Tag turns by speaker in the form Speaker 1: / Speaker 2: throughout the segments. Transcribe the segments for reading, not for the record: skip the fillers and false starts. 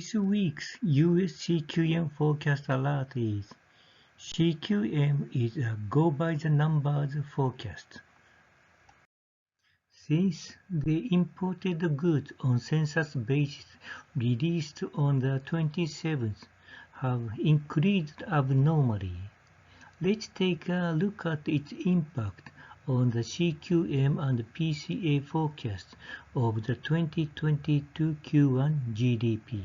Speaker 1: This week's US CQM forecast alert is CQM is a go-by-the-numbers forecast. Since the imported goods on census basis released on the 27th have increased abnormally, let's take a look at its impact on the CQM and PCA forecast of the 2022 Q1 GDP.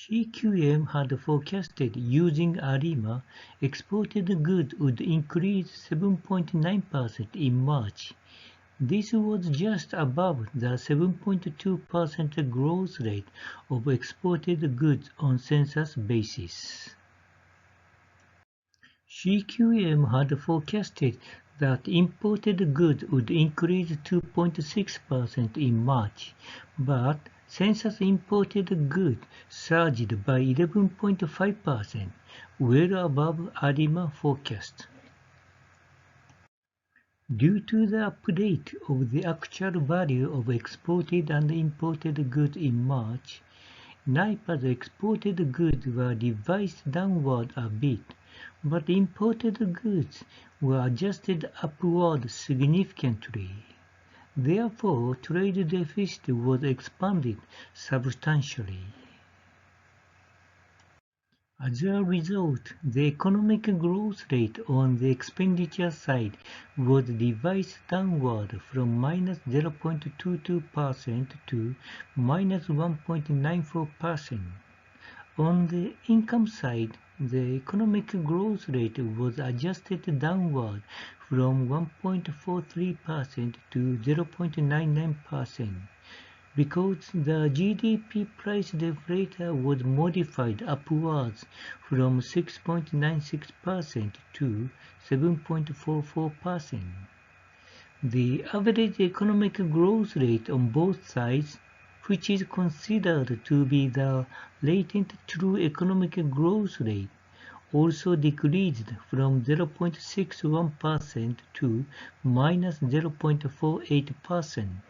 Speaker 1: CQM had forecasted using ARIMA exported goods would increase 7.9% in March. This was just above the 7.2% growth rate of exported goods on census basis. CQM had forecasted that imported goods would increase 2.6% in March, but census imported goods surged by 11.5%, well above ARIMA forecast. Due to the update of the actual value of exported and imported goods in March, NIPA's exported goods were revised downward a bit, but imported goods were adjusted upward significantly. Therefore, trade deficit was expanded substantially. As a result, the economic growth rate on the expenditure side was revised downward from minus 0.22% to minus 1.94%. On the income side, the economic growth rate was adjusted downward from 1.43% to 0.99%, because the GDP price deflator was modified upwards from 6.96% to 7.44%. The average economic growth rate on both sides, which is considered to be the latent true economic growth rate, also decreased from 0.61% to minus 0.48%.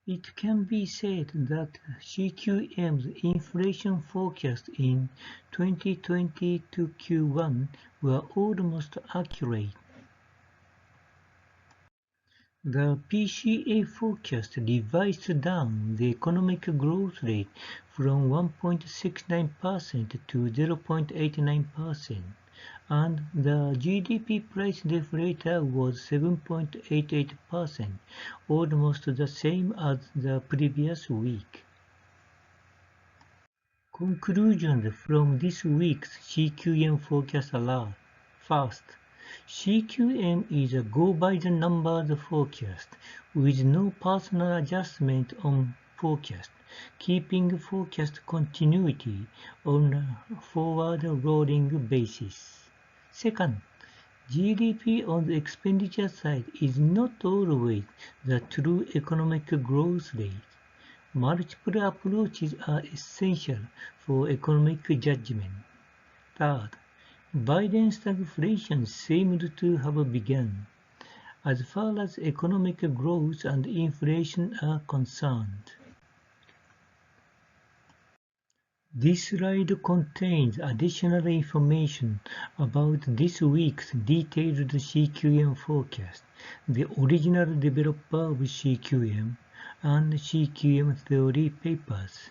Speaker 1: It can be said that CQM's inflation forecast in 2022 Q1 were almost accurate. The PCA forecast revised down the economic growth rate from 1.69% to 0.89%, and the GDP price deflator was 7.88%, almost the same as the previous week. Conclusions from this week's CQM forecast alert. First, CQM is a go-by-the-numbers forecast with no personal adjustment on forecast, keeping forecast continuity on a forward-rolling basis. Second, GDP on the expenditure side is not always the true economic growth rate. Multiple approaches are essential for economic judgment. Third, Biden stagflation seemed to have begun, as far as economic growth and inflation are concerned. This slide contains additional information about this week's detailed CQM forecast, the original developer of CQM, and CQM theory papers.